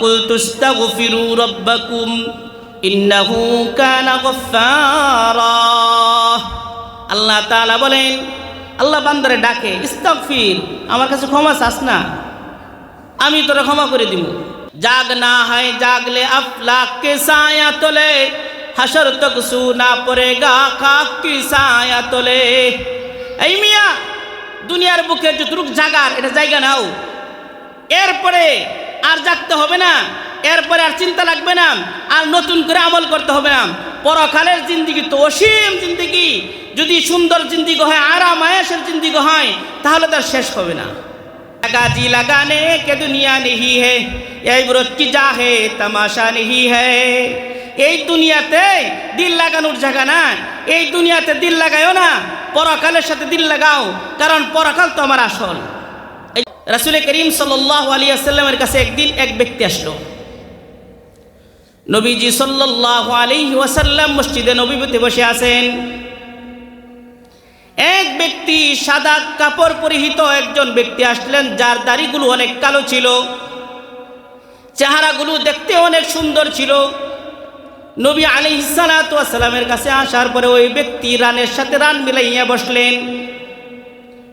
قلت استغفروا ربكم إنه كان غفارا আল্লাহ তাআলা বলেন, আল্লাহ বান্দারে ডাকে, ইস্তাগফির, আমার কাছে ক্ষমা চাস না, আমি তোরে ক্ষমা করে দিব। জাগনা है জাগলে अफलाक के साया तले हशर तक सूना पड़ेगा खाक की साया तले। এই মিয়া, দুনিয়ার বুকে যতটুক জাগার এটা জায়গা নাও, এরপরে আর জাগতে হবে না, এরপরে আর চিন্তা লাগবে না, আর নতুন করে আমল করতে হবে না। পরকালের জিন্দেগি তো অসীম জিন্দেগি, যদি সুন্দর জিন্দেগি হয়, আরাম আয়েশের জিন্দেগি হয়, তাহলে তার শেষ হবে না। लगाजी लगाने के दुनिया नहीं है, इबरत की जा है तमाशा नहीं है। এই দুনিয়াতে দিল লাগানোর জায়গা না, এই দুনিয়াতে দিল লাগায়ও না, পরকালের সাথে দিল লাগাও, কারণ পরকাল তো আমার আসল। রাসূল করিম সাল্লাল্লাহু আলাইহি ওয়াসাল্লামের কাছে একদিন এক ব্যক্তি আসলো। নবীজি সাল্লাল্লাহু আলাইহি ওয়াসাল্লাম মসজিদে নববীতে বসে আছেন। এক ব্যক্তি, সাদা কাপড় পরিহিত একজন ব্যক্তি আসলেন, যার দাড়িগুলো অনেক কালো ছিল, চেহারাগুলো দেখতে অনেক সুন্দর ছিল। নবী আলাইহিস সালাতু ওয়াস সালামের কাছে আসার পরে ওই ব্যক্তি রানের সাথে রান মিলাইয়া বসলেন।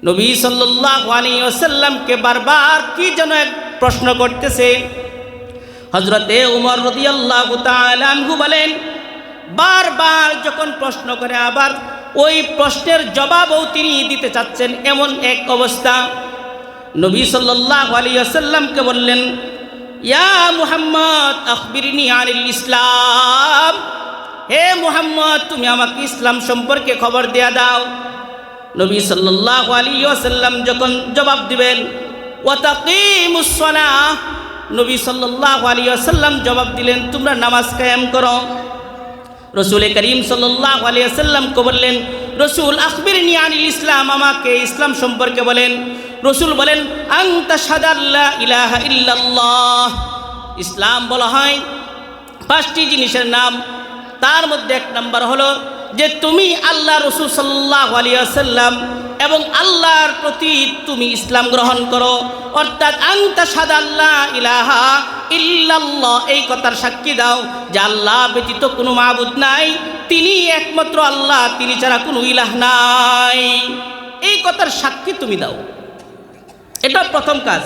নবী সাল্লাল্লাহু আলাইহি ওয়াসাল্লামকে বারবার কি যেন এক প্রশ্ন করতেছে। হযরতে উমর রাদিয়াল্লাহু তাআলা আনহু বলেন, বারবার যখন প্রশ্ন করে আবার ওই প্রশ্নের জবাবও তিনি দিতে চাচ্ছেন, এমন এক অবস্থা। নবী সাল্লাল্লাহু আলাইহি ওয়াসাল্লামকে বললেন, ইয়া মুহাম্মদ আখবিরনি আনিল ইসলাম, হে মুহাম্মদ তুমি আমাকে ইসলাম সম্পর্কে খবর দেয়া দাও। নবী সাল্লাল্লাহু আলাইহি ওয়াসাল্লাম যখন জবাব দিবেন, ওয়া তাকিমুস সালাহ, নবী সাল্লাল্লাহু আলাইহি ওয়াসাল্লাম জবাব দিলেন, তোমরা নামাজ কায়েম করো। রসুল করিম সাল্লাল্লাহু আলাইহি ওয়াসাল্লামকে বললেন, রসুল আখবিরনি আনিল ইসলাম, আমাকে ইসলাম সম্পর্কে বলেন। রসুল বলেন, আনতা শাহাদাল্লা ইলাহা ইল্লাল্লাহ। ইসলাম বলা হয় পাঁচটি জিনিসের নাম, তার মধ্যে এক নম্বর হলো যে তুমি আল্লাহ রসুল সাল্লাল্লাহু আলাইহি ওয়াসাল্লাম এবং আল্লাহর প্রতি তুমি ইসলাম গ্রহণ করো, অর্থাৎ আনতা শাহাদাল্লা ইলাহা ইল্লাল্লাহ, এই কথার সাক্ষী দাও যে আল্লাহ ব্যতীত কোনো মাবুদ নাই, তিনি একমাত্র আল্লাহ, তিনি ছাড়া কোনো ইলাহ নাই, এই কথার সাক্ষী তুমি দাও। এটা প্রথম কাজ।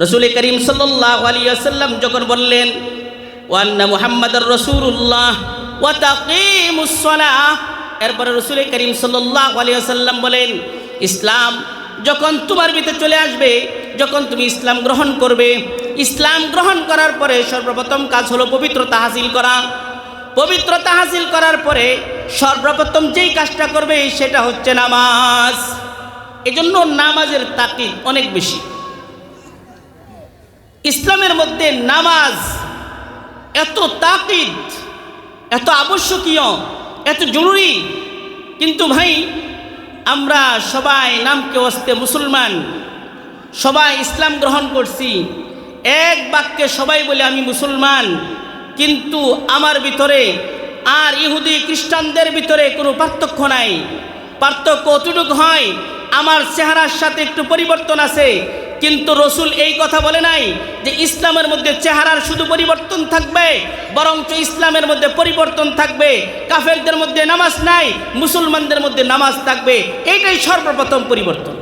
রাসূল করিম সাল্লাল্লাহু আলাইহি ওয়াসাল্লাম যখন বললেন, ওয়া আন্না মুহাম্মাদুর রাসূলুল্লাহ ওয়া তাকিমুস সালাহ, এরপরে রাসূল করিম সাল্লাল্লাহু আলাইহি ওয়াসাল্লাম বলেন, ইসলাম যখন তোমার ভিতরে চলে আসবে, যখন তুমি ইসলাম গ্রহণ করবে, ইসলাম গ্রহণ করার পরে সর্বপ্রথম কাজ হলো পবিত্রতা হাসিল করা। পবিত্রতা হাসিল করার পরে সর্বপ্রথম যেই কাজটা করবে সেটা হচ্ছে নামাজ। এজন্য নামাজের তাকিদ অনেক বেশি। ইসলামের মধ্যে নামাজ এত তাকিদ, এত আবশ্যকীয়, এত জরুরি, কিন্তু ভাই আমরা সবাই নামকে ওয়াস্তে মুসলমান, সবাই ইসলাম গ্রহণ করছি, এক বাক্যে সবাই বলে আমি মুসলমান, কিন্তু আমার ভিতরে আর ইহুদি খ্রিস্টানদের ভিতরে কোনো পার্থক্য নাই। পার্থক্য অতটুকু হয় আমার চেহারার সাথে একটু পরিবর্তন আছে, কিন্তু রসুল এই কথা বলে নাই যে ইসলামের মধ্যে চেহারার শুধু পরিবর্তন থাকবে, বরঞ্চ ইসলামের মধ্যে পরিবর্তন থাকবে, কাফেরদের মধ্যে নামাজ নাই, মুসলমানদের মধ্যে নামাজ থাকবে, এইটাই সর্বপ্রথম পরিবর্তন।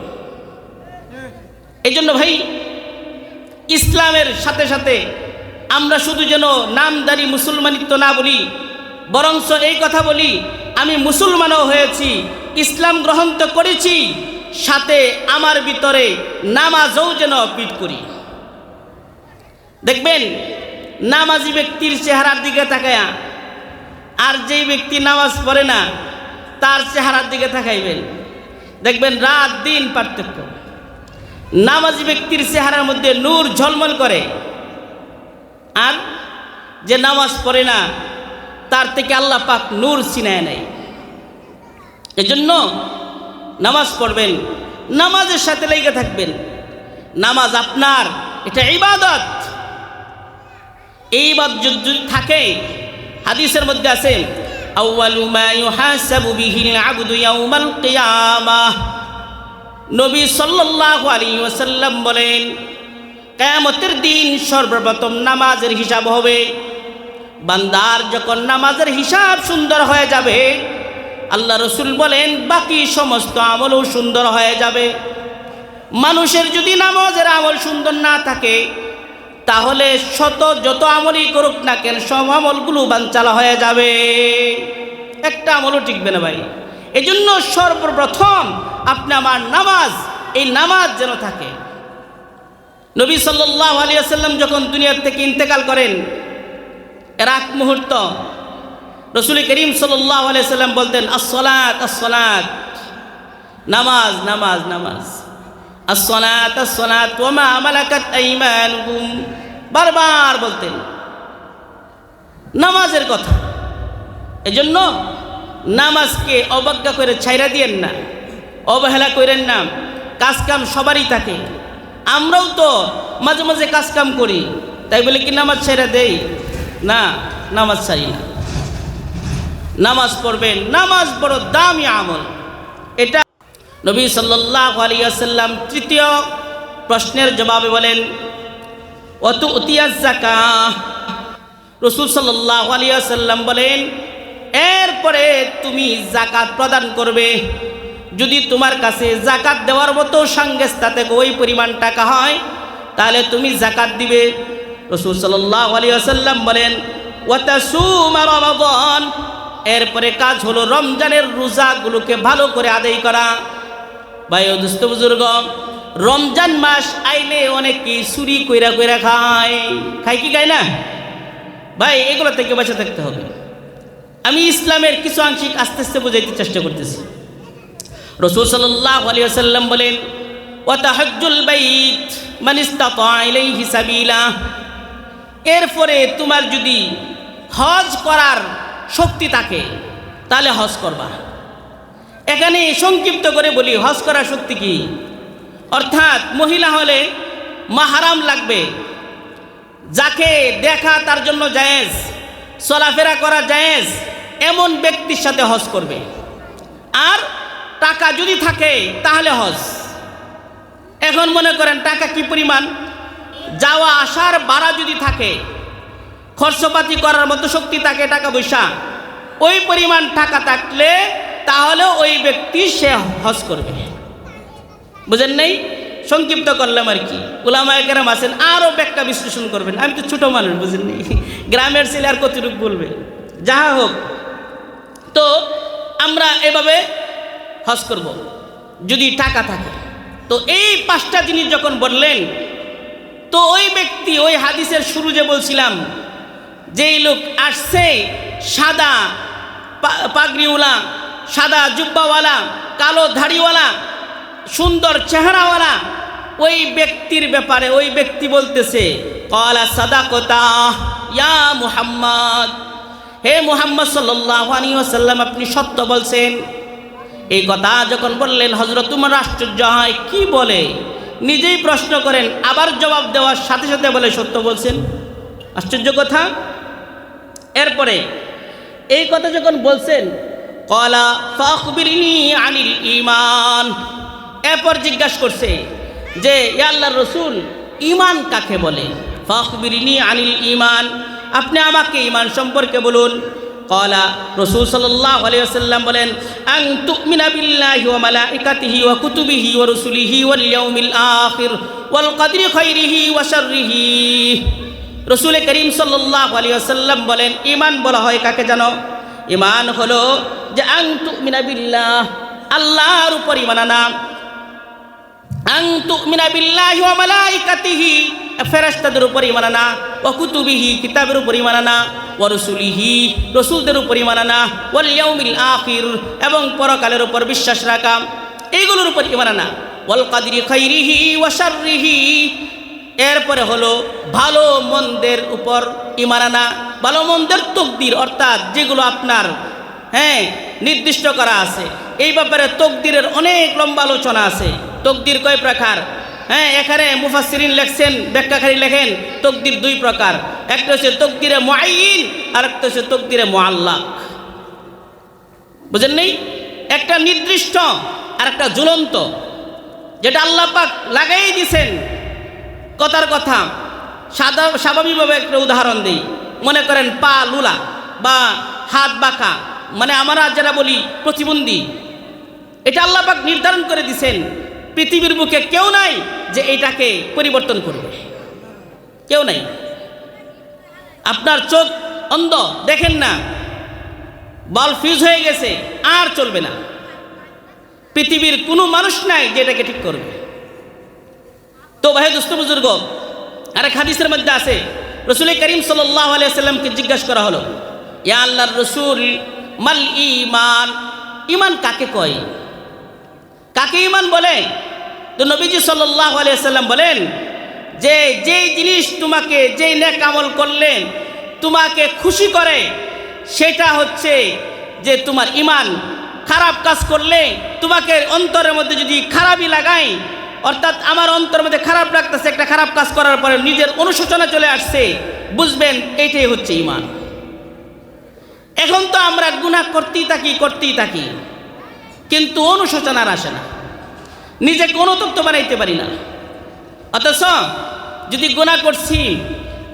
এই জন্য ভাই ইসলামের সাথে সাথে আমরা শুধু যেন নামদারি মুসলমানিত্ব না বলি, বরঞ্চ এই কথা বলি আমি মুসলমানও হয়েছি, ইসলাম গ্রহণ তো করেছি, সাথে আমার ভিতরে নামাজও যেন পিঠ করি। দেখবেন নামাজি ব্যক্তির চেহারার দিকে তাকায়া আর যেই ব্যক্তি নামাজ পড়ে না তার চেহারার দিকে তাকাইবেন, দেখবেন রাত দিন পার্থক্য। নামাজি ব্যক্তির চেহারার মধ্যে নূর ঝলমল করে, আর যে নামাজ পড়ে না তার থেকে আল্লাহ পাক নূর ছিনায় নেয়। এজন্য নামাজ পড়বেন, নামাজের সাথে লেগে থাকবেন। নামাজ আপনার এটা ইবাদত, এই ইবাদত যদি থাকে, হাদিসের মধ্যে আছে আউয়ালু মা ইউহাসাবু বিহিল আবদু ইয়াউমাল কিয়ামাহ। নবী সাল্লাল্লাহু আলাইহি ওয়াসাল্লাম বলেন, কিয়ামতের দিন সর্বপ্রথম নামাজের হিসাব হবে। বান্দার যখন নামাজের হিসাব সুন্দর হয়ে যাবে, আল্লাহ রসুল বলেন বাকি সমস্ত আমলও সুন্দর হয়ে যাবে। মানুষের যদি নামাজের আমল সুন্দর না থাকে, তাহলে যত আমলই করুক না কেন সব আমলগুলো বানচালা হয়ে যাবে, একটা আমলও টিকবে না ভাই। এই জন্য সর্বপ্রথম আপনি আমার নামাজ, এই নামাজ যেন থাকে। নবী সাল্লাল্লাহু আলাইহি ওয়াসাল্লাম যখন দুনিয়া থেকে ইন্তেকাল করেন, এর আগ মুহূর্ত রসুল করিম সাল্লাল্লাহু আলাইহি ওয়াসাল্লাম বলতেন আসসালাত আসসালাত, নামাজ নামাজ নামাজ, আসসালাত আসসালাত ওয়া মা মালাকাত আইমানুকুম, বারবার বলতেন নামাজের কথা। এজন্য নামাজকে অবজ্ঞা করে ছাইরা দিয়েন না, অবহেলা করেন না। কাজ কাম সবারই থাকে, আমরাও তো মাঝে মাঝে কাজ কাম করি, তাই বলে কি নামাজ ছাইরা দেই? না, নামাজ ছাড়ি না, নামাজ পড়বেন। নামাজ বড় দামি আমল। এটা নবী সাল্লাল্লাহু আলাইহি ওয়াসাল্লাম তৃতীয় প্রশ্নের জবাবে বলেন ওয়াতুতিয়াজ যাকাত। রাসূল সাল্লাল্লাহু আলাইহি ওয়াসাল্লাম বলেন এরপরে তুমি যাকাত প্রদান করবে। যদি তোমার কাছে যাকাত দেওয়ার মতো সাংগেস্তা থেকে ওই পরিমাণ টাকা হয়, তাহলে তুমি যাকাত দিবে। রাসূল সাল্লাল্লাহু আলাইহি ওয়াসাল্লাম বলেন ওয়াতাসুম রমাদান, এরপরে কাজ হলো রমজানের রোজাগুলোকে ভালো করে আদায় করা। ভাই ও দোস্ত বুজুর্গ, রমজান মাস আইলে অনেকে চুরি কইরা কইরা খায় কি খায় না ভাই? এগুলো থেকে বেঁচে থাকতে হবে। আমি ইসলামের কিছু আংশিক আস্তে আস্তে বোঝাইতে চেষ্টা করতেছি। রাসূল সাল্লাল্লাহু আলাইহি ওয়াসাল্লাম বলেন ওয়া তাহাজ্জুল বাইত মান ইসতাতা ইলাইহি সাবিলা, এরপরে তোমার যদি হজ করার শক্তি থাকে তাহলে হজ করবা। এখানে সংক্ষিপ্ত করে বলি হজ করার শক্তি কি, অর্থাৎ মহিলা হলে মাহরাম লাগবে, যাকে দেখা তার জন্য জায়েজ, চলাফেরা করা জায়েজ, এমন ব্যক্তির সাথে হজ করবে। আর টাকা যদি থাকে তাহলে হজ। এখন মনে করেন টাকা কি পরিমাণ, যাওয়া আসার ভাড়া যদি থাকে, খরচপাতি করার মতো শক্তি থাকে, টাকা পয়সা, ওই পরিমাণ টাকা থাকলে তাহলে ওই ব্যক্তি সে হজ করবে। বুঝেন নাই? সংক্ষিপ্ত করলাম আর কি। উলামায়ে কেরাম আছেন আরও ব্যাখ্যা বিশ্লেষণ করবেন, আমি তো ছোটো মানুষ, বুঝেন নি, গ্রামের ছেলে আর কতটুকু বলবে। যাহা হোক, তো আমরা এভাবে হজ করব যদি টাকা থাকে। তো এই পাঁচটা জিনিস যখন বললেন, তো ওই ব্যক্তি, ওই হাদিসের শুরু যে বলছিলাম, যেই লোক আসছে সাদা পাগড়িওয়ালা, সাদা জুব্বাওয়ালা, কালো ধাড়িওয়ালা, সুন্দর চেহারাওয়ালা, ওই ব্যক্তির ব্যাপারে ওই ব্যক্তি বলতেছে ক্বালা সাদাকাতা ইয়া মুহাম্মদ, হে মুহাম্মদ সাল্লাল্লাহু আলাইহি ওয়াসাল্লাম আপনি সত্য বলছেন। এই কথা যখন বললেন হযরত উমর আশ্চর্য হয়, কি বলে? নিজেই প্রশ্ন করেন, আবার জবাব দেওয়ার সাথে সাথে বলে সত্য বলছেন। আশ্চর্য কথা। এরপরে এই কথা যখন বলছেন ক্বালা ফাখবিরনি আনিল ঈমান, এরপর জিজ্ঞাসা করছে যে ইয়া আল্লাহর রাসূল ঈমান কাকে বলে? ফাখবিরনি আনিল ঈমান, আপনি আমাকে ঈমান সম্পর্কে বলুন। ক্বালা রাসূল সাল্লাল্লাহু আলাইহি ওয়াসাল্লাম বলেন আন তুমিনা বিল্লাহি ওয়া মালাইকাতিহি ওয়া কুতুবিহি ওয়া রুসুলিহি ওয়াল ইয়াউমিল আখির ওয়াল কদরি খাইরিহি ওয়া শাররিহি। রাসূল করিম সাল্লাল্লাহু আলাইহি ওয়াসাল্লাম বলেন ঈমান বলা হয় কাকে জানো? ঈমান হলো যে আন তুমিনা বিল্লাহ, আল্লাহর উপর ঈমান আনা, আন তুমিনা বিল্লাহি ওয়া মালাইকাতিহি, ফেরেশতাদের উপর ঈমান আনা, ওয়া কুতুবিহি, কিতাবের উপর ঈমান আনা, ওয়া রুসুলিহি, রাসূলদের উপর ঈমান আনা, ওয়াল ইয়াউমিল আখির, এবং পরকালের উপর বিশ্বাস রাখা, এইগুলোর উপর ঈমান আনা, ওয়াল কদরি খাইরিহি ওয়া শাররিহি, এরপরে হলো ভালো মন্দের উপর ঈমান আনা। ভালো মন্দের তকদির, অর্থাৎ যেগুলো আপনার নির্দিষ্ট করা আছে, এই ব্যাপারে তকদিরের অনেক লম্বা আলোচনা আছে। তকদির কয় প্রকার? এখানে মুফাসসিরিন লেখছেন, ব্যাখ্যাকারী লেখেন তকদির দুই প্রকার, একটা হচ্ছে তকদিরে মুআয়্যিন আর একটা হচ্ছে তকদিরে মুআল্লাক। বুঝেন নেই? একটা নির্দিষ্ট আর একটা ঝুলন্ত, যেটা আল্লাহ পাক লাগাই দিয়েছেন, কথার কথা স্বাভাবিকভাবে একটা উদাহরণ দিই। মনে করেন পা লুলা বা হাত বাঁকা, মানে আমরা যারা বলি প্রতিবন্ধী, এটা আল্লাহ পাক নির্ধারণ করে দিয়েছেন। পৃথিবীর বুকে কেউ নাই যে এটাকে পরিবর্তন করবে, কেউ নাই। আপনার চোখ অন্ধ, দেখেন না, বল ফিউজ হয়ে গেছে, আর চলবে না। পৃথিবীর কোনো মানুষ নাই যে এটাকে ঠিক করবে। তো ভাই দোস্ত বুজুর্গ, আরেক হাদিসের মধ্যে আছে রাসূল করিম সাল্লাল্লাহু আলাইহি ওয়াসাল্লামকে জিজ্ঞাসা করা হলো, ইয়া আল্লাহর রাসূল, মাল ঈমান, ঈমান কাকে কয়, কাকে ঈমান বলে? তো নবীজি সাল্লাল্লাহু আলাইহি ওয়াসাল্লাম বলেন যে যেই জিনিস তোমাকে, যেই নেক আমল করলে তোমাকে খুশি করে, সেটা হচ্ছে যে তোমার ঈমান। খারাপ কাজ করলে তোমাকে অন্তরের মধ্যে যদি খারাপই লাগায়, অর্থাৎ আমার অন্তরের মধ্যে খারাপ লাগতেছে, একটা খারাপ কাজ করার পরে নিজের অনুশোচনা চলে আসছে, বুঝবেন এইটাই হচ্ছে ঈমান। এখন তো আমরা গুনাহ করতেই থাকি, কিন্তু অনুশোচনার আসে না, নিজেকে অনুতপ্ত বানাইতে পারি না। অথচ যদি গুনাহ করছি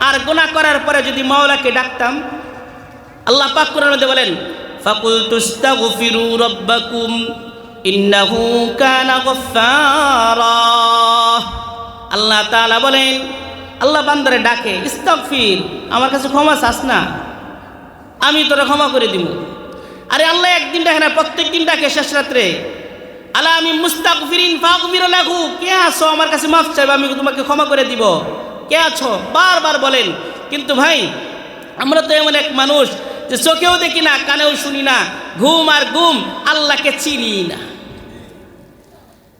আর গুনাহ করার পরে যদি মাওলাকে ডাকতাম, আল্লাহ পাক কোরআনের মধ্যে বলেন, ফাকুলতু আস্তাগফিরু রাব্বাকুম ইন্নাহু কানা গফফারা। আল্লাহ তাআলা বলেন, আল্লাহ বান্দারে ডাকে, ইস্তাগফির, আমার কাছে ক্ষমা চাস না, আমি তোরা ক্ষমা করে দিব। আরে আল্লাহ একদিন ডাকে না, প্রত্যেক দিন ডাকে শেষ রাত্রে, আল্লাহ আমি মুস্তাগফিরিন ফাগফির লাহু, কে আছো আমার কাছে মাফ চাইবে, আমি তোমাকে ক্ষমা করে দিব, কে আছো, বারবার বলেন। কিন্তু ভাই আমরা তো এমন এক মানুষ যে চোখেও দেখি না, কানেও শুনি না, ঘুম আর গুম, আল্লাহকে চিনি না।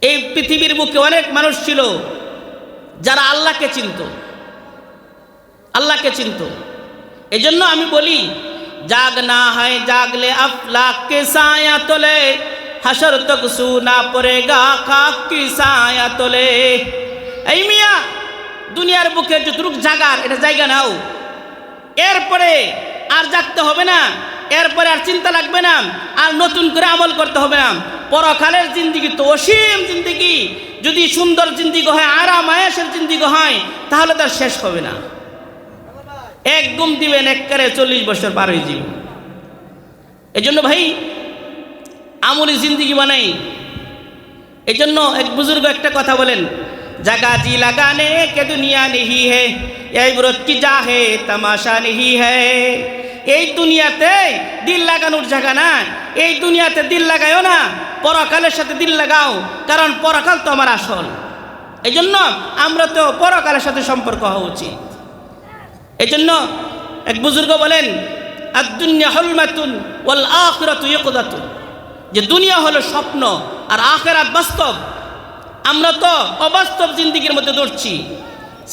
এই পৃথিবীর বুকে অনেক মানুষ ছিল যারা আল্লাহকে চিনত। এই জন্য আমি বলি, জাগনা হয় জাগলে আফলাক কে সায়া তোলে, হাসর তক সুনা পড়েগা খাক কি সায়া তোলে। এই মিয়া, দুনিয়ার বুকে যতটুক জাগার এটা জায়গা নাও, এরপরে আর জাগতে হবে না, এরপরে আর চিন্তা লাগবে না, আর নতুন করে আমল করতে হবে না। পরকালের জিন্দিগি তো অসীম জিন্দিগি, যদি সুন্দর জিন্দিগি হয়, আরাম আয়েশের জিন্দিগি হয়, তাহলে তার শেষ হবে না। এক গুম দিবেন, একবারে 40 বছর পার হয়ে যাবে। এই জন্য ভাই আমলি জিন্দিগি বানাই। এই জন্য এক বুজুর্গ একটা কথা বলেন, জাগা জি লাগানে কে দুনিয়া নেহি হে, এই ব্রত কি যা হে তামাশা নেহি হে। এই দুনিয়াতে দিল লাগানোর জায়গা না, এই দুনিয়াতে দিল লাগাইও না, পরকালের সাথে দিল লাগাও, কারণ পরকাল তো আমার আসল। এই জন্য আমরা তো পরকালের সাথে সম্পর্ক হওয়া উচিত। এই জন্য এক বুজুর্গ বলেন, আদ-দুনিয়া হুলমাতুন ওয়াল আখিরাতু ইয়াকদাতুন, যে দুনিয়া হলো স্বপ্ন আর আখিরাত বাস্তব। আমরা তো অবাস্তব জিন্দিগির মধ্যে দৌড়ছি,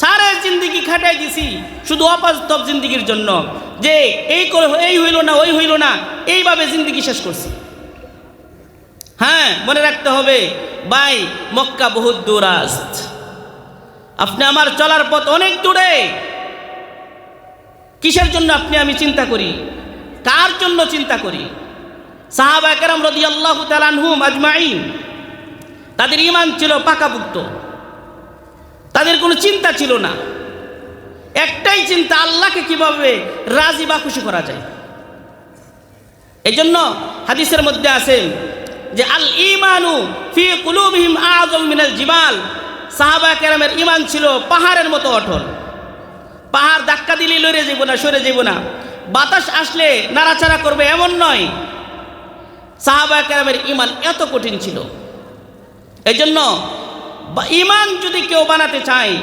সারা জিন্দিগি খাটাই দিছি শুধু অবাস্তব জিন্দিগির জন্য, যে এই হইল না, ওই হইল না, এইভাবে জিন্দিগি শেষ করছি। হ্যাঁ, মনে রাখতে হবে ভাই, মক্কা বহুত দূরাস্ত, আপনি আমার চলার পথ অনেক দূরে। কিসের জন্য আপনি আমি চিন্তা করি, কার জন্য চিন্তা করি? সাহাবা কেরাম রাদিয়াল্লাহু তাআলা আনহুম আজমাইন, তাদের ঈমান ছিল পাকাপুক্ত, তাদের কোনো চিন্তা ছিল না, একটাই চিন্তা, আল্লাহকে কিভাবে রাজি বা খুশি করা যায়। এই জন্য হাদিসের মধ্যে আছে যে আল ঈমানু ফি কুলুবিহিম আযম মিনাল জিবাল। সাহাবা কেরামের ঈমান ছিল পাহাড়ের মতো অটল, পাহাড় ধাক্কা দিলে লড়ে যাব না, সরে যাব না, বাতাস আসলে নাড়াচাড়া করবে এমন নয়। সাহাবা কেরামের ঈমান এত কঠিন ছিল। এই জন্য ঈমান যদি কেউ বানাতে চায়,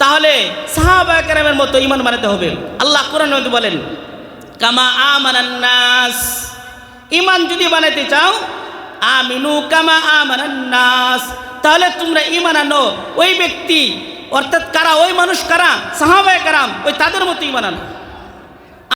তাহলে সাহাবা কেরামের মতো ঈমান বানাতে হবে। আল্লাহ কোরআনে বলেন, কামা আমানান নাস, ঈমান যদি বানাতে চাও, আমিনু কামা আমানান নাস, তাহলে তোমরা ঈমান আনো ওই ব্যক্তি, অর্থাৎ কারা, ওই মানুষ কারা, সাহাবা কেরাম, ওই তাদের মতো ঈমান আনো।